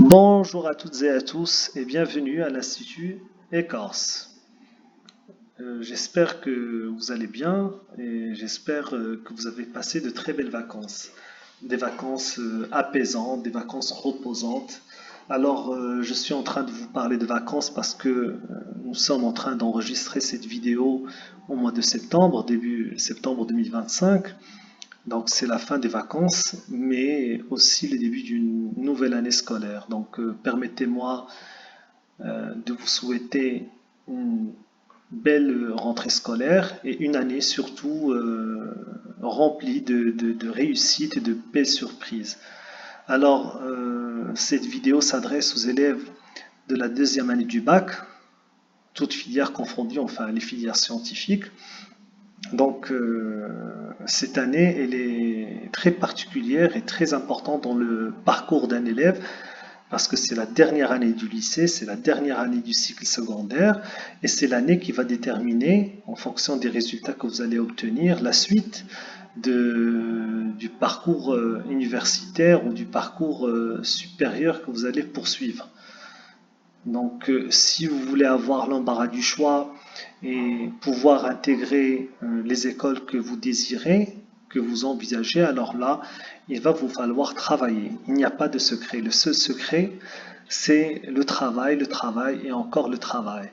Bonjour à toutes et à tous et bienvenue à l'Institut Écorce. J'espère que vous allez bien et j'espère que vous avez passé de très belles vacances. Des vacances apaisantes, des vacances reposantes. Alors, je suis en train de vous parler de vacances parce que nous sommes en train d'enregistrer cette vidéo au mois de septembre, début septembre 2025. Donc c'est la fin des vacances, mais aussi le début d'une nouvelle année scolaire. Donc permettez-moi de vous souhaiter une belle rentrée scolaire et une année surtout remplie de réussite et de belles surprises. Alors cette vidéo s'adresse aux élèves de la deuxième année du bac, toutes filières confondues, enfin les filières scientifiques. Donc cette année, elle est très particulière et très importante dans le parcours d'un élève parce que c'est la dernière année du lycée, c'est la dernière année du cycle secondaire et c'est l'année qui va déterminer, en fonction des résultats que vous allez obtenir, la suite du parcours universitaire ou du parcours supérieur que vous allez poursuivre. Donc, si vous voulez avoir l'embarras du choix et pouvoir intégrer les écoles que vous désirez, que vous envisagez, alors là, il va vous falloir travailler. Il n'y a pas de secret. Le seul secret, c'est le travail et encore le travail.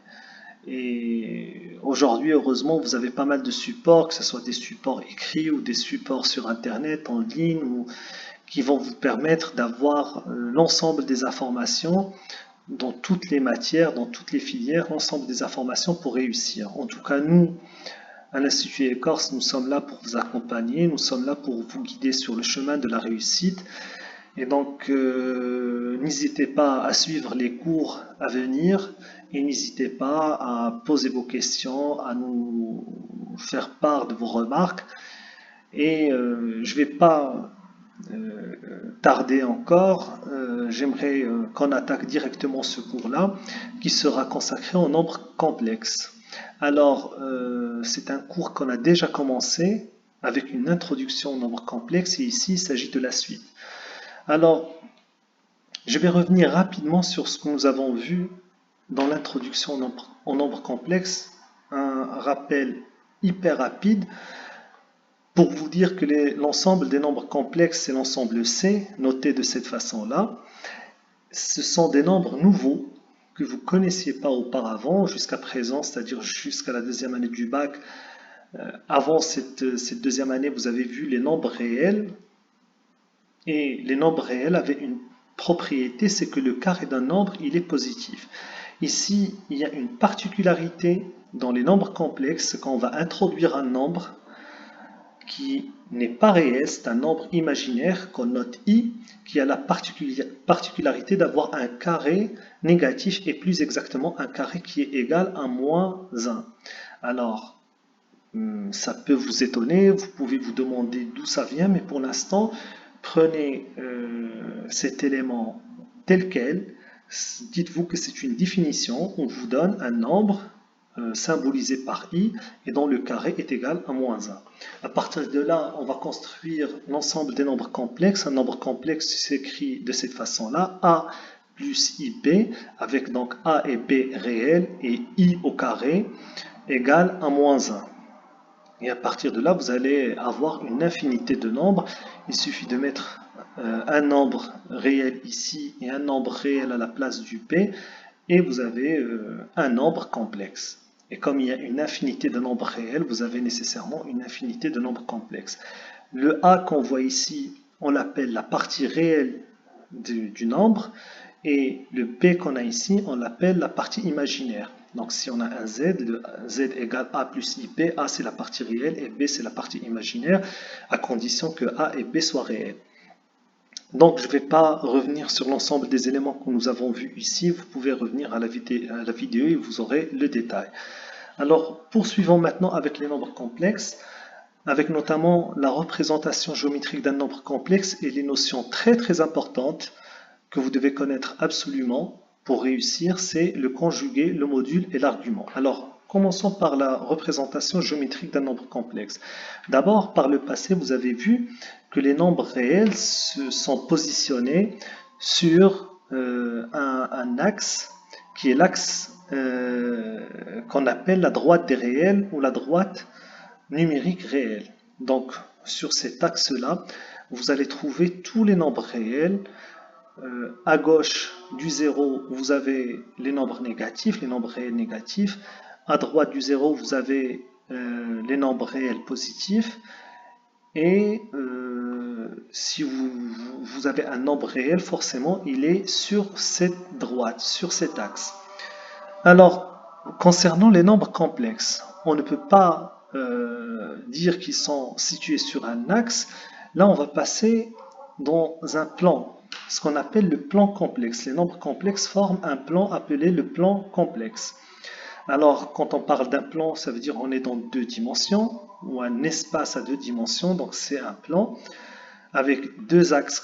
Et aujourd'hui, heureusement, vous avez pas mal de supports, que ce soit des supports écrits ou des supports sur Internet, en ligne, qui vont vous permettre d'avoir l'ensemble des informations dans toutes les matières, dans toutes les filières, l'ensemble des informations pour réussir. En tout cas, nous, à l'Institut Écorce, nous sommes là pour vous accompagner, nous sommes là pour vous guider sur le chemin de la réussite. Et donc, n'hésitez pas à suivre les cours à venir et n'hésitez pas à poser vos questions, à nous faire part de vos remarques. Et je ne vais pas tarder encore, j'aimerais qu'on attaque directement ce cours-là, qui sera consacré au nombre complexe. Alors, c'est un cours qu'on a déjà commencé avec une introduction au nombre complexe, et ici, il s'agit de la suite. Alors, je vais revenir rapidement sur ce que nous avons vu dans l'introduction au nombre complexe, un rappel hyper rapide pour vous dire que l'ensemble des nombres complexes, c'est l'ensemble C, noté de cette façon-là. Ce sont des nombres nouveaux que vous ne connaissiez pas auparavant, jusqu'à présent, c'est-à-dire jusqu'à la deuxième année du bac. Avant cette deuxième année, vous avez vu les nombres réels. Et les nombres réels avaient une propriété, c'est que le carré d'un nombre, il est positif. Ici, il y a une particularité dans les nombres complexes, quand on va introduire un nombre qui n'est pas réel, c'est un nombre imaginaire qu'on note i, qui a la particularité d'avoir un carré négatif et plus exactement un carré qui est égal à moins 1. Alors, ça peut vous étonner, vous pouvez vous demander d'où ça vient, mais pour l'instant, prenez cet élément tel quel, dites-vous que c'est une définition, on vous donne un nombre symbolisé par i et dont le carré est égal à moins 1. À partir de là, on va construire l'ensemble des nombres complexes. Un nombre complexe s'écrit de cette façon-là, a plus ib, avec donc a et b réels et i au carré égale à moins 1. Et à partir de là, vous allez avoir une infinité de nombres. Il suffit de mettre un nombre réel ici et un nombre réel à la place du p, et vous avez un nombre complexe. Et comme il y a une infinité de nombres réels, vous avez nécessairement une infinité de nombres complexes. Le a qu'on voit ici, on l'appelle la partie réelle du nombre, et le p qu'on a ici, on l'appelle la partie imaginaire. Donc si on a un z, le z égale a plus ip, a c'est la partie réelle et b c'est la partie imaginaire, à condition que a et b soient réels. Donc je ne vais pas revenir sur l'ensemble des éléments que nous avons vus ici, vous pouvez revenir à la vidéo et vous aurez le détail. Alors poursuivons maintenant avec les nombres complexes, avec notamment la représentation géométrique d'un nombre complexe et les notions très importantes que vous devez connaître absolument pour réussir, c'est le conjugué, le module et l'argument. Alors, commençons par la représentation géométrique d'un nombre complexe. D'abord, par le passé, vous avez vu que les nombres réels se sont positionnés sur un axe qui est l'axe qu'on appelle la droite des réels ou la droite numérique réelle. Donc, sur cet axe-là, vous allez trouver tous les nombres réels. À gauche du 0, vous avez les nombres négatifs, les nombres réels négatifs. À droite du 0, vous avez les nombres réels positifs. Et si vous avez un nombre réel, forcément, il est sur cette droite, sur cet axe. Alors, concernant les nombres complexes, on ne peut pas dire qu'ils sont situés sur un axe. Là, on va passer dans un plan, ce qu'on appelle le plan complexe. Les nombres complexes forment un plan appelé le plan complexe. Alors, quand on parle d'un plan, ça veut dire qu'on est dans deux dimensions, ou un espace à deux dimensions, donc c'est un plan, avec deux axes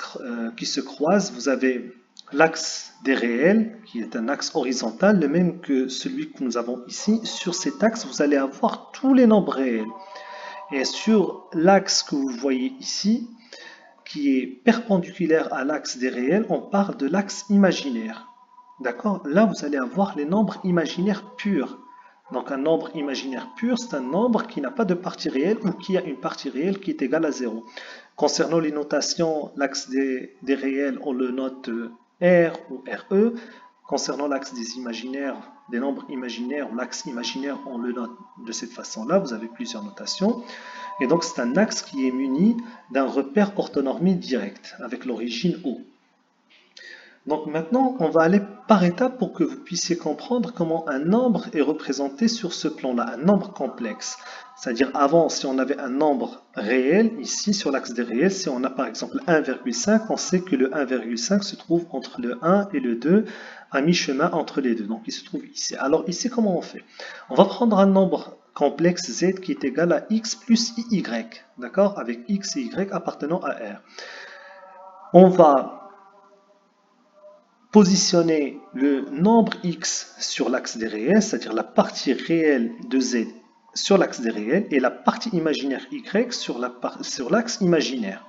qui se croisent. Vous avez l'axe des réels, qui est un axe horizontal, le même que celui que nous avons ici. Sur cet axe, vous allez avoir tous les nombres réels. Et sur l'axe que vous voyez ici, qui est perpendiculaire à l'axe des réels, on parle de l'axe imaginaire. D'accord? Là, vous allez avoir les nombres imaginaires purs. Donc un nombre imaginaire pur, c'est un nombre qui n'a pas de partie réelle ou qui a une partie réelle qui est égale à 0. Concernant les notations, l'axe des réels, on le note R ou RE. Concernant l'axe des imaginaires, des nombres imaginaires, l'axe imaginaire, on le note de cette façon-là. Vous avez plusieurs notations. Et donc c'est un axe qui est muni d'un repère orthonormé direct avec l'origine O. Donc maintenant, on va aller par étapes pour que vous puissiez comprendre comment un nombre est représenté sur ce plan-là, un nombre complexe. C'est-à-dire avant, si on avait un nombre réel, ici sur l'axe des réels, si on a par exemple 1,5, on sait que le 1,5 se trouve entre le 1 et le 2, à mi-chemin entre les deux. Donc il se trouve ici. Alors ici, comment on fait? On va prendre un nombre complexe z qui est égal à x plus y, d'accord? Avec x et y appartenant à R. On va positionner le nombre x sur l'axe des réels, c'est-à-dire la partie réelle de z sur l'axe des réels, et la partie imaginaire y sur l'axe imaginaire.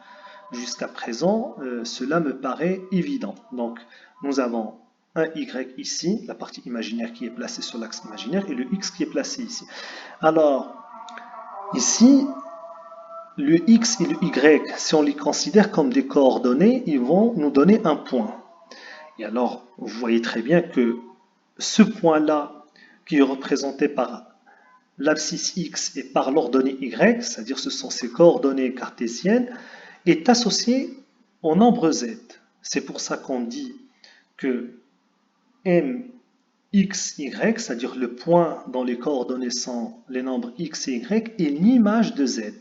Jusqu'à présent, cela me paraît évident. Donc, nous avons un y ici, la partie imaginaire qui est placée sur l'axe imaginaire, et le x qui est placé ici. Alors, ici, le x et le y, si on les considère comme des coordonnées, ils vont nous donner un point. Et alors, vous voyez très bien que ce point-là, qui est représenté par l'abscisse x et par l'ordonnée y, c'est-à-dire ce sont ces coordonnées cartésiennes, est associé au nombre z. C'est pour ça qu'on dit que mxy, c'est-à-dire le point dont les coordonnées sont les nombres x et y, est l'image de z,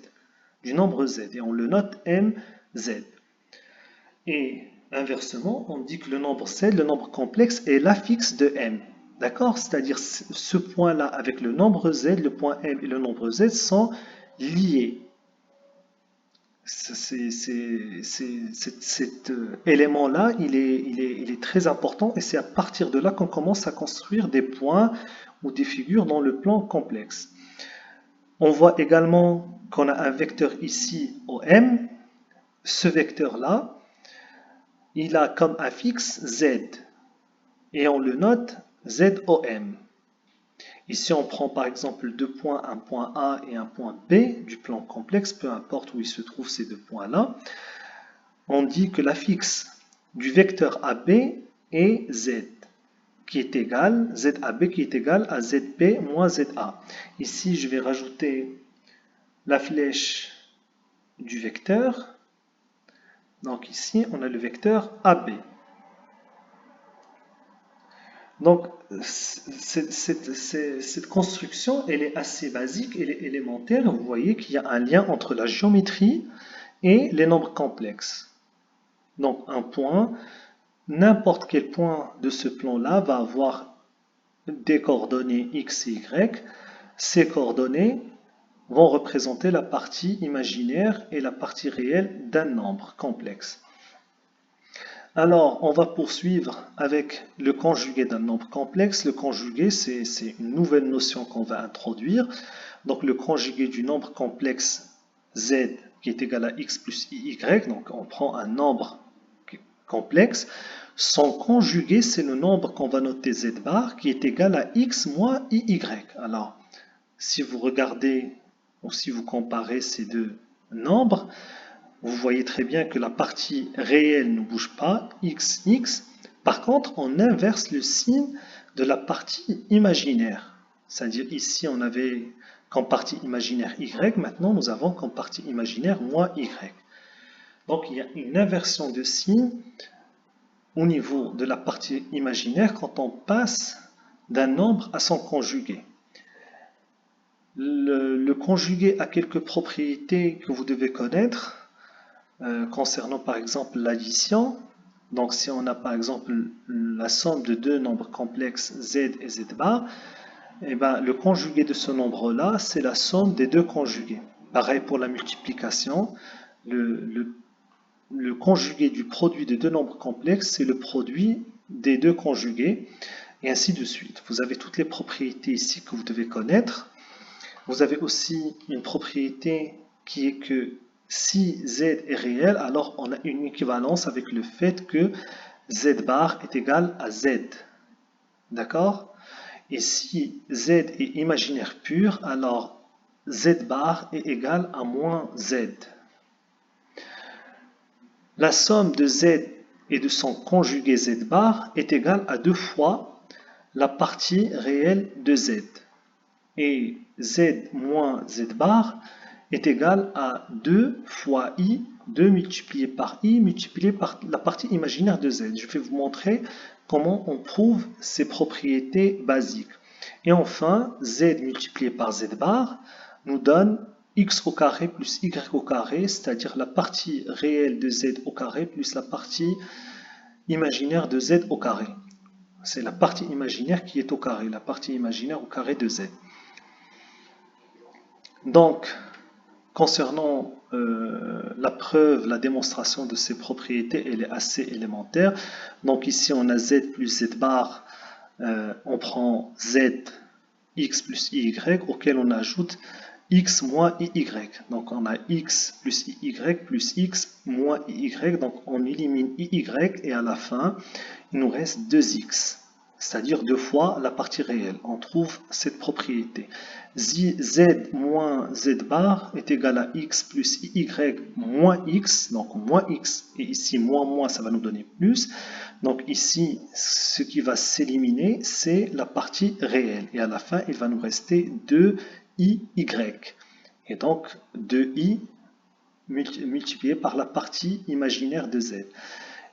du nombre z, et on le note mz. Et inversement, on dit que le nombre z, le nombre complexe, est l'affixe de m. D'accord? C'est-à-dire ce point-là avec le nombre z, le point m et le nombre z sont liés. Cet élément-là, il est très important et c'est à partir de là qu'on commence à construire des points ou des figures dans le plan complexe. On voit également qu'on a un vecteur ici OM. Ce vecteur-là, il a comme affixe Z et on le note ZOM. Ici, on prend par exemple deux points, un point A et un point B du plan complexe, peu importe où ils se trouvent ces deux points-là. On dit que l'affixe du vecteur AB est Z, qui est égal, ZAB qui est égal à ZB moins ZA. Ici, je vais rajouter la flèche du vecteur. Donc ici, on a le vecteur AB. Donc, cette construction, elle est assez basique, elle est élémentaire. Vous voyez qu'il y a un lien entre la géométrie et les nombres complexes. Donc, un point, n'importe quel point de ce plan-là va avoir des coordonnées x et y. Ces coordonnées vont représenter la partie imaginaire et la partie réelle d'un nombre complexe. Alors, on va poursuivre avec le conjugué d'un nombre complexe. Le conjugué, c'est une nouvelle notion qu'on va introduire. Donc, le conjugué du nombre complexe z qui est égal à x plus y. Donc, on prend un nombre complexe Son conjugué, c'est le nombre qu'on va noter z bar qui est égal à x moins iy. Alors, si vous regardez ou si vous comparez ces deux nombres, vous voyez très bien que la partie réelle ne bouge pas, x, x. Par contre, on inverse le signe de la partie imaginaire. C'est-à-dire ici, on avait comme partie imaginaire y, maintenant nous avons comme partie imaginaire moins y. Donc il y a une inversion de signe au niveau de la partie imaginaire quand on passe d'un nombre à son conjugué. Le conjugué a quelques propriétés que vous devez connaître concernant par exemple l'addition. Donc si on a par exemple la somme de deux nombres complexes z et z bar, et ben, le conjugué de ce nombre-là, c'est la somme des deux conjugués. Pareil pour la multiplication, le conjugué du produit des deux nombres complexes, c'est le produit des deux conjugués, et ainsi de suite. Vous avez toutes les propriétés ici que vous devez connaître. Vous avez aussi une propriété qui est que si z est réel, alors on a une équivalence avec le fait que z bar est égal à z. D'accord? Et si z est imaginaire pur, alors z bar est égal à moins z. La somme de z et de son conjugué z bar est égale à 2 fois la partie réelle de z. Et z moins z bar est égal à 2 fois i, 2 multiplié par i multiplié par la partie imaginaire de z. Je vais vous montrer comment on prouve ces propriétés basiques. Et enfin, z multiplié par z bar nous donne x au carré plus y au carré, c'est-à-dire la partie réelle de z au carré plus la partie imaginaire de z au carré. C'est la partie imaginaire qui est au carré, la partie imaginaire au carré de z. Donc, concernant la preuve, la démonstration de ces propriétés, elle est assez élémentaire. Donc ici, on a z plus z bar, on prend z, x plus iy, auquel on ajoute x moins iy. Donc on a x plus iy plus x moins iy. Donc on élimine iy et à la fin, il nous reste 2x. C'est-à-dire 2 fois la partie réelle. On trouve cette propriété. Z moins z bar est égal à x plus y moins x, donc moins x, et ici moins, ça va nous donner plus. Donc ici, ce qui va s'éliminer, c'est la partie réelle. Et à la fin, il va nous rester 2iy. Et donc 2i multiplié par la partie imaginaire de z.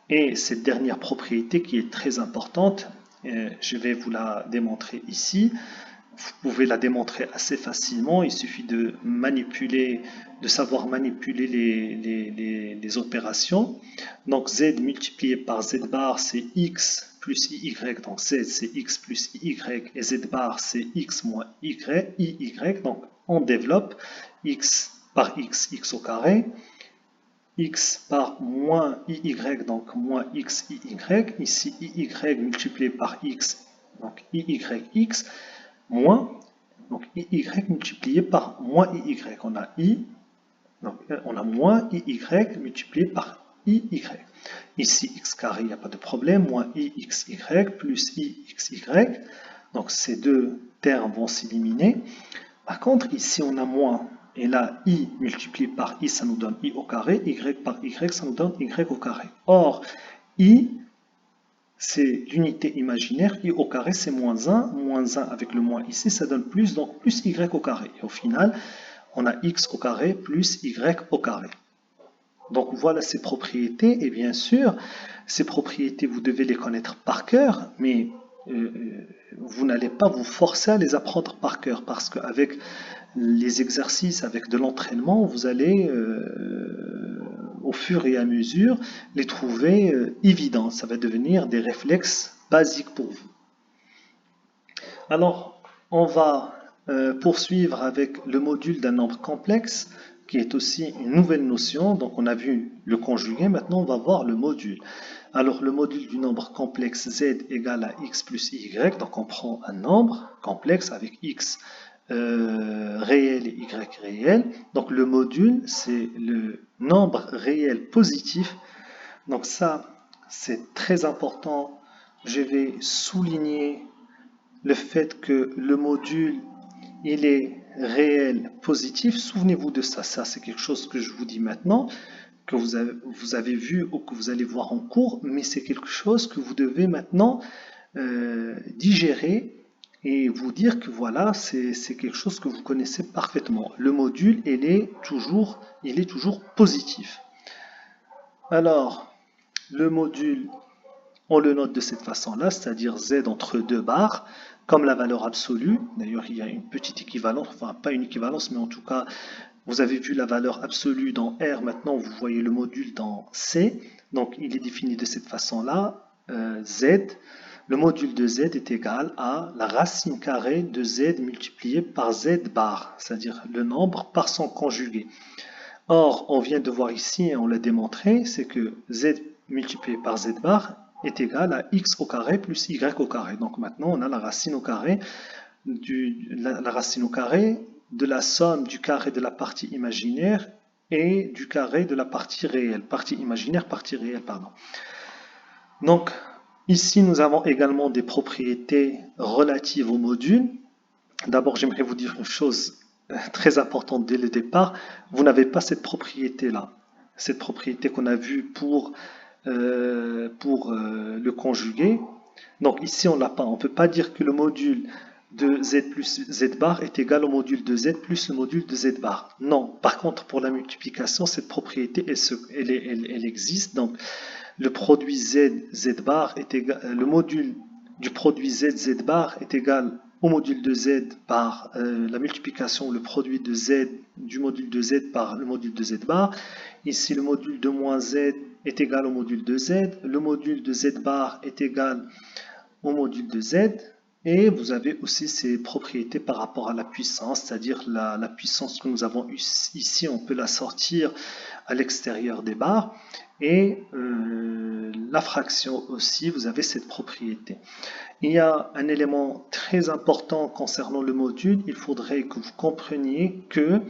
Et cette dernière propriété qui est très importante, je vais vous la démontrer ici. Vous pouvez la démontrer assez facilement. Il suffit de savoir manipuler les opérations. Donc z multiplié par z bar, c'est x plus iy. Donc z, c'est x plus iy. Et z bar, c'est x moins iy. Donc on développe x par x, x au carré. X par moins iy, donc moins x, iy. Ici, iy multiplié par x, donc iyx, moins, donc iy multiplié par moins iy. On a i, donc on a moins iy multiplié par iy. Ici, x carré, il n'y a pas de problème, moins ixy plus ixy. Donc ces deux termes vont s'éliminer. Par contre, ici, on a moins. Et là, i multiplié par i, ça nous donne i au carré. Y par y, ça nous donne y au carré. Or, i, c'est l'unité imaginaire. I au carré, c'est moins 1. Moins 1 avec le moins ici, ça donne plus. Donc, plus y au carré. Et au final, on a x au carré plus y au carré. Donc, voilà ces propriétés. Et bien sûr, ces propriétés, vous devez les connaître par cœur. Mais vous n'allez pas vous forcer à les apprendre par cœur. Parce qu'avec les exercices, avec de l'entraînement, vous allez au fur et à mesure les trouver évidents. Ça va devenir des réflexes basiques pour vous. Alors, on va poursuivre avec le module d'un nombre complexe qui est aussi une nouvelle notion. Donc on a vu le conjugué, maintenant on va voir le module. Alors le module du nombre complexe z égale à x plus y. Donc on prend un nombre complexe avec x réel et y réel. Donc le module, c'est le nombre réel positif. Donc ça, c'est très important. Je vais souligner le fait que le module, il est réel positif. Souvenez-vous de ça. Ça, c'est quelque chose que je vous dis maintenant, que vous avez vu ou que vous allez voir en cours, mais c'est quelque chose que vous devez maintenant digérer et vous dire que voilà, c'est quelque chose que vous connaissez parfaitement. Le module, il est toujours positif. Alors, le module, on le note de cette façon-là, c'est-à-dire z entre deux barres, comme la valeur absolue. D'ailleurs, il y a une petite équivalence, enfin pas une équivalence, mais en tout cas, vous avez vu la valeur absolue dans R, maintenant vous voyez le module dans C. Donc, il est défini de cette façon-là, z. Le module de z est égal à la racine carrée de z multiplié par z bar, c'est-à-dire le nombre par son conjugué. Or, on vient de voir ici, et on l'a démontré, c'est que z multiplié par z bar est égal à x au carré plus y au carré. Donc maintenant, on a la racine au carré, la racine au carré de la somme du carré de la partie imaginaire et du carré de la partie réelle. Partie imaginaire, partie réelle, pardon. Donc, ici, nous avons également des propriétés relatives au module. D'abord, j'aimerais vous dire une chose très importante dès le départ. Vous n'avez pas cette propriété-là. Cette propriété qu'on a vue pour le conjugué. Donc ici, on l'a pas. On ne peut pas dire que le module de z plus z bar est égal au module de z plus le module de z bar. Non. Par contre, pour la multiplication, cette propriété, elle existe. Donc, le produit z bar est égal, le module du produit z bar est égal au module de z par la multiplication, le produit de z du module de z par le module de z bar. Ici, le module de moins z est égal au module de z. Le module de z bar est égal au module de z. Et vous avez aussi ces propriétés par rapport à la puissance, c'est-à-dire la puissance que nous avons ici, on peut la sortir à l'extérieur des barres. Et la fraction aussi, vous avez cette propriété. Il y a un élément très important concernant le module. Il faudrait que vous compreniez que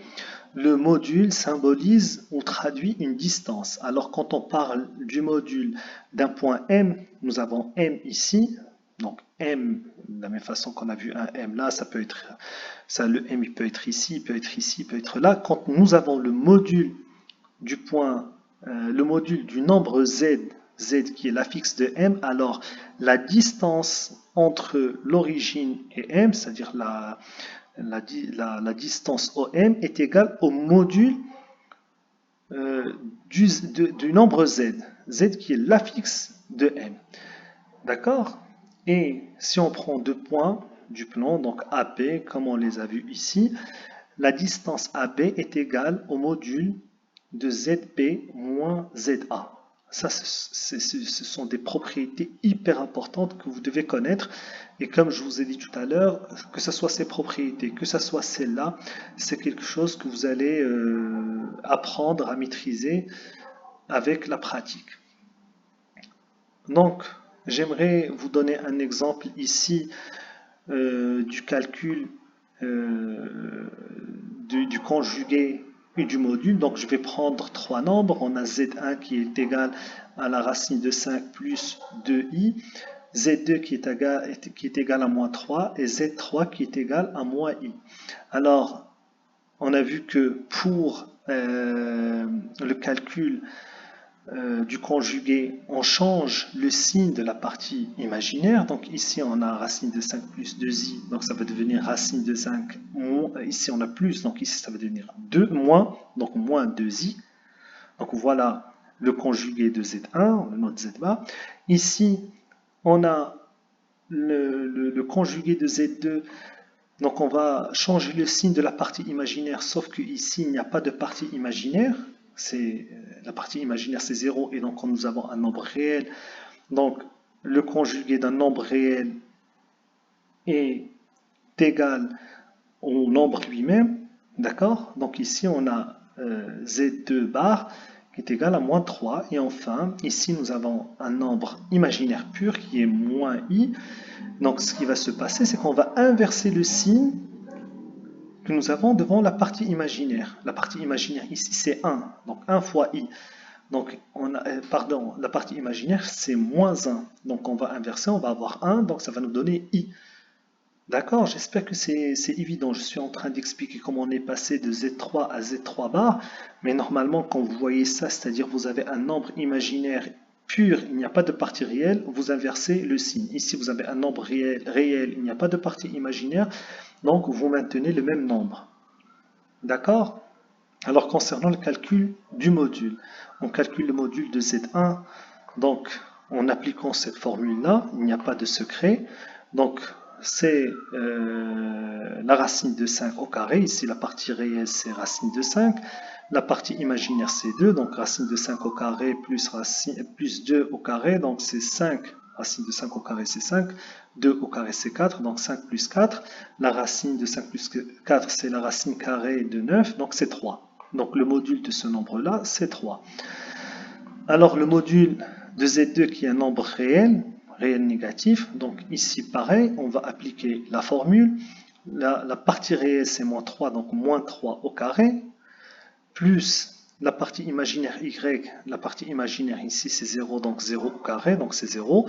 le module symbolise ou traduit une distance. Alors quand on parle du module d'un point M, nous avons M ici. Donc M, de la même façon qu'on a vu un M là, ça peut être ça, le M il peut être ici, il peut être ici, il peut être là. Quand nous avons le module du point, le module du nombre z, z qui est l'affixe de M, alors la distance entre l'origine et M, c'est-à-dire la distance OM est égale au module du nombre z, z qui est l'affixe de M. D'accord? Et si on prend deux points du plan, donc AP, comme on les a vus ici, la distance AB est égale au module de ZB moins ZA. Ça, ce sont des propriétés hyper importantes que vous devez connaître. Et comme je vous ai dit tout à l'heure, que ce soit ces propriétés, que ce soit celles-là, c'est quelque chose que vous allez apprendre à maîtriser avec la pratique. Donc, j'aimerais vous donner un exemple ici du calcul du conjugué et du module. Donc je vais prendre trois nombres. On a Z1 qui est égal à la racine de 5 plus 2i, Z2 qui est égal à moins 3 et Z3 qui est égal à moins i. Alors, on a vu que pour le calcul du conjugué, on change le signe de la partie imaginaire. Donc ici, on a racine de 5 plus 2i, donc ça va devenir racine de 5 moins, ici on a plus, donc ici ça va devenir 2 moins, donc moins 2i. Donc voilà le conjugué de Z1, notre Z bar. Ici, on a le conjugué de Z2. Donc on va changer le signe de la partie imaginaire, sauf qu'ici il n'y a pas de partie imaginaire. La partie imaginaire c'est 0 et donc nous avons un nombre réel. Donc le conjugué d'un nombre réel est égal au nombre lui-même. D'accord? Donc ici on a Z2 bar qui est égal à moins 3. Et enfin, ici nous avons un nombre imaginaire pur qui est moins i. Donc ce qui va se passer, c'est qu'on va inverser le signe que nous avons devant la partie imaginaire. La partie imaginaire ici c'est 1, donc 1 fois i. Donc, pardon, la partie imaginaire, c'est moins 1. Donc, on va inverser, on va avoir 1, donc ça va nous donner i. D'accord, j'espère que c'est évident. Je suis en train d'expliquer comment on est passé de Z3 à Z3 bar, mais normalement, quand vous voyez ça, c'est-à-dire vous avez un nombre imaginaire pur, il n'y a pas de partie réelle, vous inversez le signe. Ici, vous avez un nombre réel, il n'y a pas de partie imaginaire, donc vous maintenez le même nombre. D'accord? Alors, concernant le calcul du module, on calcule le module de Z1, donc en appliquant cette formule-là, il n'y a pas de secret. Donc, c'est la racine de 5 au carré. Ici, la partie réelle, c'est racine de 5. La partie imaginaire, c'est 2. Donc, racine de 5 au carré plus 2 au carré. Donc, c'est 5. Racine de 5 au carré, c'est 5. 2 au carré, c'est 4. Donc, 5 plus 4. La racine de 5 plus 4, c'est la racine carrée de 9. Donc, c'est 3. Donc, le module de ce nombre-là, c'est 3. Alors, le module de Z2 qui est un nombre réel négatif. Donc ici, pareil, on va appliquer la formule. La partie réelle, c'est moins 3, donc moins 3 au carré, plus la partie imaginaire y. La partie imaginaire ici, c'est 0, donc 0 au carré, donc c'est 0.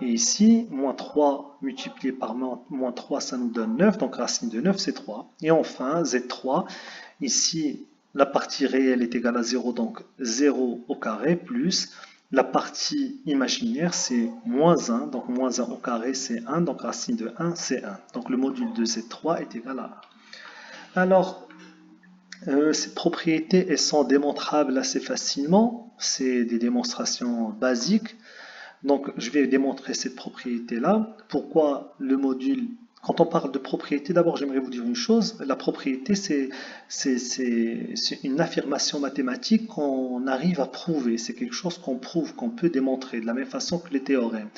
Et ici, moins 3 multiplié par moins 3, ça nous donne 9, donc racine de 9, c'est 3. Et enfin, Z3, ici, la partie réelle est égale à 0, donc 0 au carré, plus la partie imaginaire, c'est moins 1, donc moins 1 au carré, c'est 1, donc racine de 1, c'est 1. Donc le module de Z3 est égal à 1. Alors, ces propriétés, elles sont démontrables assez facilement. C'est des démonstrations basiques. Donc, je vais démontrer cette propriété-là. Pourquoi le module... Quand on parle de propriété, d'abord, j'aimerais vous dire une chose. La propriété, c'est une affirmation mathématique qu'on arrive à prouver. C'est quelque chose qu'on prouve, qu'on peut démontrer, de la même façon que les théorèmes.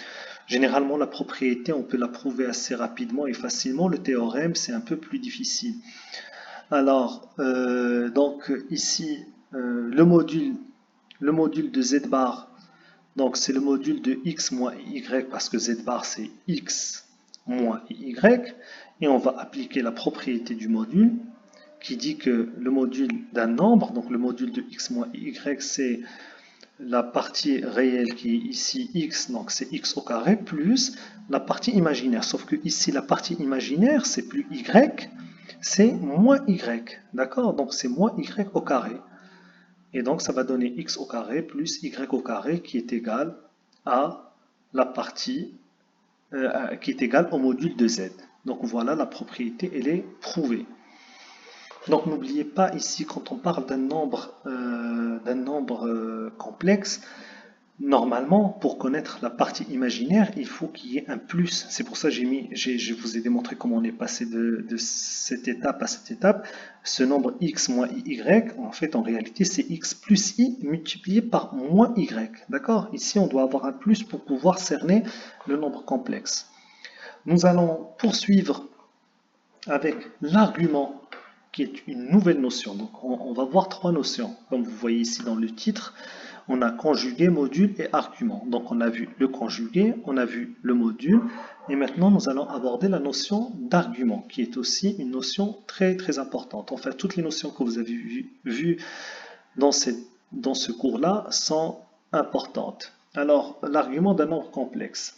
Généralement, la propriété, on peut la prouver assez rapidement et facilement. Le théorème, c'est un peu plus difficile. Alors, donc ici, le module de z bar, donc c'est le module de x moins y, parce que z bar c'est x moins y, et on va appliquer la propriété du module, qui dit que le module d'un nombre, donc le module de x moins y, c'est la partie réelle qui est ici x, donc c'est x au carré, plus la partie imaginaire. Sauf que ici, la partie imaginaire, c'est plus y, c'est moins y. D'accord? Donc c'est moins y au carré. Et donc ça va donner x au carré plus y au carré qui est égal à la partie qui est égale au module de z. Donc voilà, la propriété, elle est prouvée. Donc n'oubliez pas ici, quand on parle d'un nombre complexe, normalement, pour connaître la partie imaginaire, il faut qu'il y ait un plus. C'est pour ça que je vous ai démontré comment on est passé de cette étape à cette étape. Ce nombre x moins y, en fait, en réalité, c'est x plus i multiplié par moins y. D'accord? Ici, on doit avoir un plus pour pouvoir cerner le nombre complexe. Nous allons poursuivre avec l'argument, qui est une nouvelle notion. Donc, on va voir trois notions, comme vous voyez ici dans le titre. On a conjugué, module et argument. Donc on a vu le conjugué, on a vu le module, et maintenant nous allons aborder la notion d'argument, qui est aussi une notion très très importante. En fait, toutes les notions que vous avez vues dans ce cours-là sont importantes. Alors, l'argument d'un nombre complexe.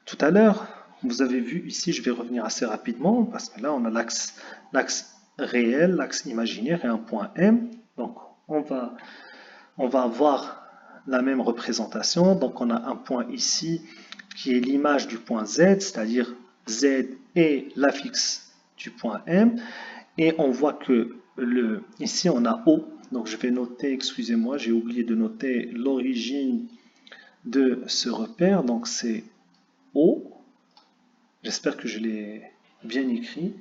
Tout à l'heure, vous avez vu ici, je vais revenir assez rapidement, parce que là on a l'axe réel, l'axe imaginaire et un point M. Donc on va avoir la même représentation. Donc on a un point ici qui est l'image du point Z, c'est-à-dire Z est l'affixe du point M. Et on voit que ici on a O. Donc je vais noter, excusez-moi, j'ai oublié de noter l'origine de ce repère. Donc c'est O. J'espère que je l'ai bien écrit.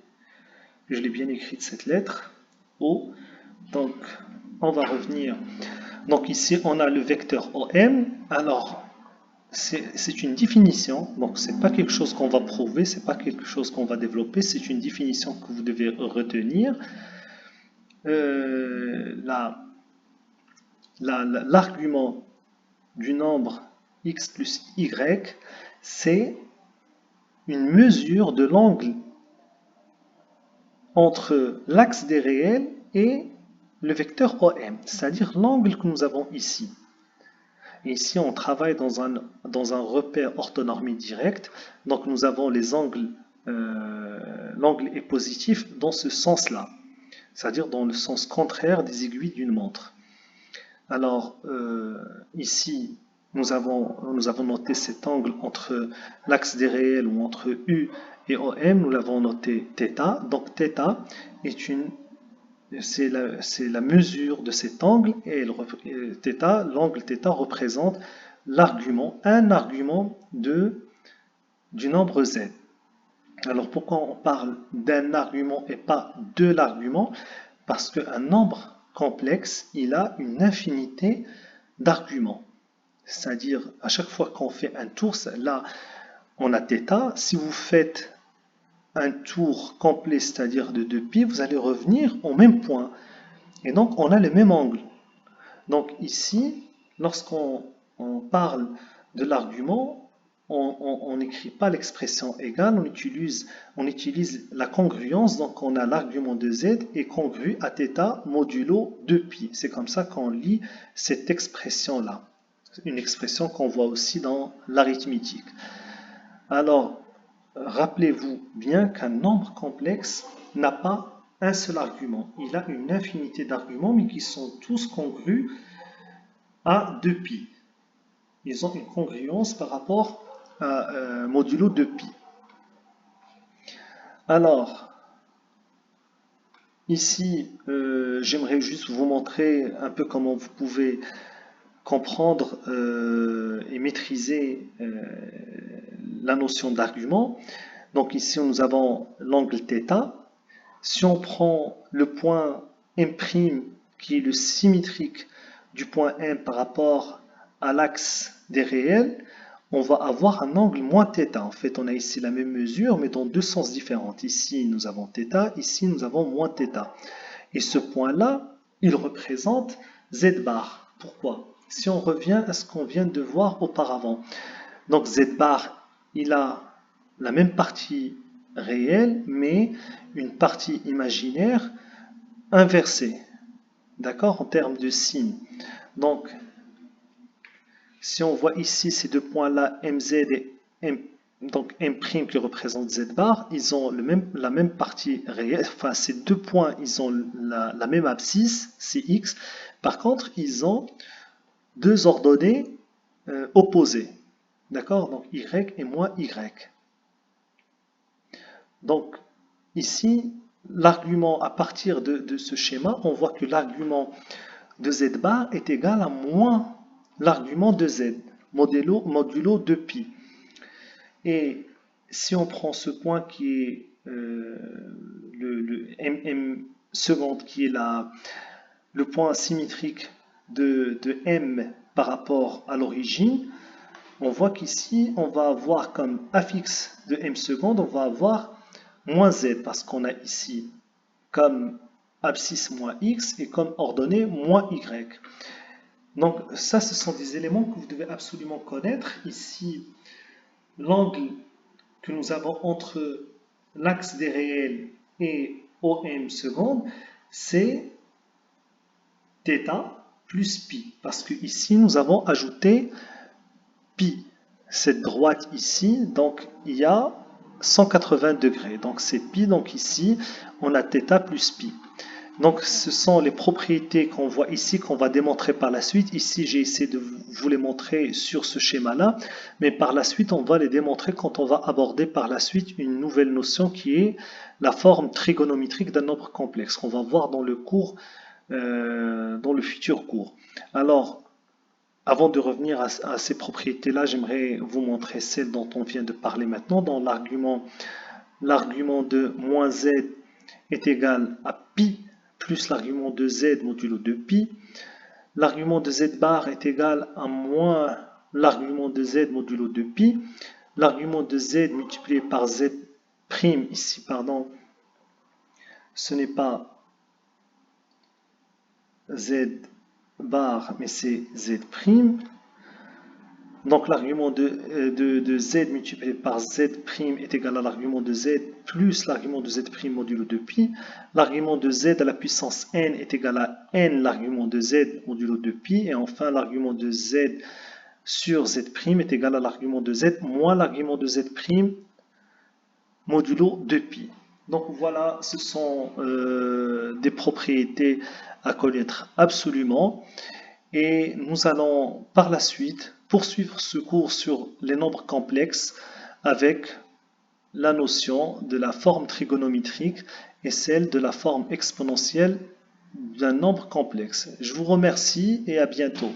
Je l'ai bien écrit de cette lettre. O. Donc on va revenir. Donc ici, on a le vecteur OM. Alors, c'est une définition. Donc, ce n'est pas quelque chose qu'on va prouver, ce n'est pas quelque chose qu'on va développer. C'est une définition que vous devez retenir. L'argument du nombre x plus y, c'est une mesure de l'angle entre l'axe des réels et le vecteur OM, c'est-à-dire l'angle que nous avons ici. Et ici, on travaille dans un repère orthonormé direct. Donc, nous avons les angles, l'angle est positif dans ce sens-là, c'est-à-dire dans le sens contraire des aiguilles d'une montre. Alors, ici, nous avons noté cet angle entre l'axe des réels ou entre U et OM, nous l'avons noté θ. Donc, θ est c'est la mesure de cet angle et l'angle θ représente un argument du nombre z. Alors pourquoi on parle d'un argument et pas de l'argument? Parce qu'un nombre complexe, il a une infinité d'arguments. C'est-à-dire, à chaque fois qu'on fait un tour, là, on a θ. Si vous faites un tour complet, c'est-à-dire de 2π, vous allez revenir au même point. Et donc, on a le même angle. Donc ici, lorsqu'on parle de l'argument, on n'écrit pas l'expression égale, on utilise la congruence. Donc on a l'argument de z est congru à θ modulo 2π. C'est comme ça qu'on lit cette expression-là. Une expression qu'on voit aussi dans l'arithmétique. Alors, rappelez-vous bien qu'un nombre complexe n'a pas un seul argument. Il a une infinité d'arguments, mais qui sont tous congrus à 2π. Ils ont une congruence par rapport à modulo 2π. Alors, ici, j'aimerais juste vous montrer un peu comment vous pouvez comprendre et maîtriser la notion d'argument. Donc ici, nous avons l'angle θ. Si on prend le point M', qui est le symétrique du point M par rapport à l'axe des réels, on va avoir un angle moins θ. En fait, on a ici la même mesure, mais dans deux sens différents. Ici, nous avons θ, ici, nous avons moins θ. Et ce point-là, il représente z bar. Pourquoi? Si on revient à ce qu'on vient de voir auparavant. Donc z bar, il a la même partie réelle, mais une partie imaginaire inversée. D'accord? En termes de signe. Donc, si on voit ici ces deux points-là, MZ et M', donc M' qui représente Z bar, ils ont la même partie réelle. Enfin, ces deux points, ils ont la même abscisse, c'est X. Par contre, ils ont deux ordonnées opposées. D'accord? Donc Y et moins Y. Donc, ici, l'argument, à partir de ce schéma, on voit que l'argument de Z bar est égal à moins l'argument de Z, modulo 2π. Et si on prend ce point qui est le MM seconde, qui est le point symétrique de M par rapport à l'origine, on voit qu'ici, on va avoir comme affixe de M seconde, on va avoir moins Z, parce qu'on a ici comme abscisse moins X et comme ordonnée moins Y. Donc ça, ce sont des éléments que vous devez absolument connaître. Ici, l'angle que nous avons entre l'axe des réels et OM seconde, c'est θ plus pi. Parce que ici, nous avons ajouté pi. Cette droite ici, donc il y a 180 degrés. Donc c'est pi, donc ici, on a θ plus pi. Donc ce sont les propriétés qu'on voit ici, qu'on va démontrer par la suite. Ici, j'ai essayé de vous les montrer sur ce schéma-là, mais par la suite, on va les démontrer quand on va aborder par la suite une nouvelle notion qui est la forme trigonométrique d'un nombre complexe, qu'on va voir dans le cours, dans le futur cours. Alors, avant de revenir à ces propriétés-là, j'aimerais vous montrer celle dont on vient de parler maintenant, dans l'argument de moins z est égal à pi plus l'argument de z modulo 2π. L'argument de z bar est égal à moins l'argument de z modulo 2π. L'argument de z multiplié par z prime, ici, pardon, ce n'est pas z bar, mais c'est z prime. Donc l'argument de z multiplié par z' est égal à l'argument de z plus l'argument de z' modulo 2π. L'argument de z à la puissance n est égal à n l'argument de z modulo 2π. Et enfin l'argument de z sur z' est égal à l'argument de z moins l'argument de z' modulo 2pi. Donc voilà, ce sont des propriétés à connaître absolument. Et nous allons par la suite poursuivre ce cours sur les nombres complexes avec la notion de la forme trigonométrique et celle de la forme exponentielle d'un nombre complexe. Je vous remercie et à bientôt.